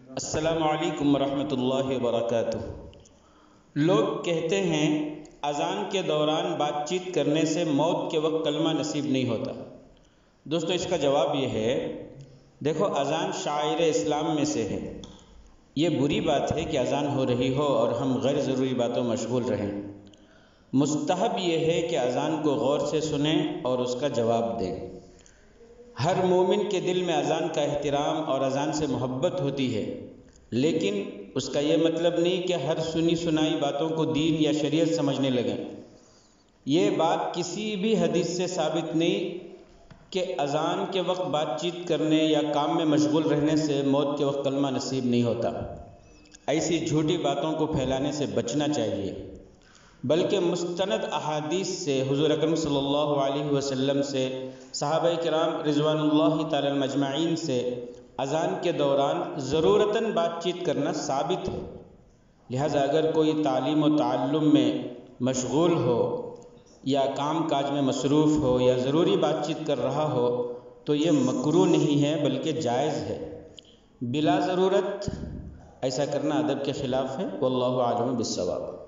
السلام علیکم ورحمۃ اللہ وبرکاتہ۔ لوگ کہتے ہیں اذان کے دوران بات چیت کرنے سے موت کے وقت کلمہ نصیب نہیں ہوتا۔ دوستو اس کا جواب یہ ہے، دیکھو اذان شعائر اسلام میں سے ہے۔ یہ بری بات ہے کہ اذان ہو رہی ہو اور ہم غیر ضروری باتوں مشغول رہیں۔ مستحب یہ ہے کہ اذان کو غور سے سنیں اور اس کا جواب دیں۔ ہر مومن کے دل میں اذان کا احترام اور اذان سے محبت ہوتی ہے، لیکن اس کا یہ مطلب نہیں کہ ہر سنی سنائی باتوں کو دین یا شریعت سمجھنے لگیں۔ یہ بات کسی بھی حدیث سے ثابت نہیں کہ اذان کے وقت بات چیت کرنے یا کام میں مشغول رہنے سے موت کے وقت کلمہ نصیب نہیں ہوتا۔ ایسی جھوٹی باتوں کو پھیلانے سے بچنا چاہیے، بلکہ مستند احادیث سے حضور اکرم صلی اللہ علیہ وسلم سے، صحابہ کرام رضوان اللہ تعالی مجمعین سے اذان کے دوران ضرورتاً بات چیت کرنا ثابت ہے۔ لہذا اگر کوئی تعلیم و تعلم میں مشغول ہو یا کام کاج میں مصروف ہو یا ضروری بات چیت کر رہا ہو تو یہ مکروہ نہیں ہے بلکہ جائز ہے۔ بلا ضرورت ایسا کرنا ادب کے خلاف ہے۔ واللہ اعلم بالصواب۔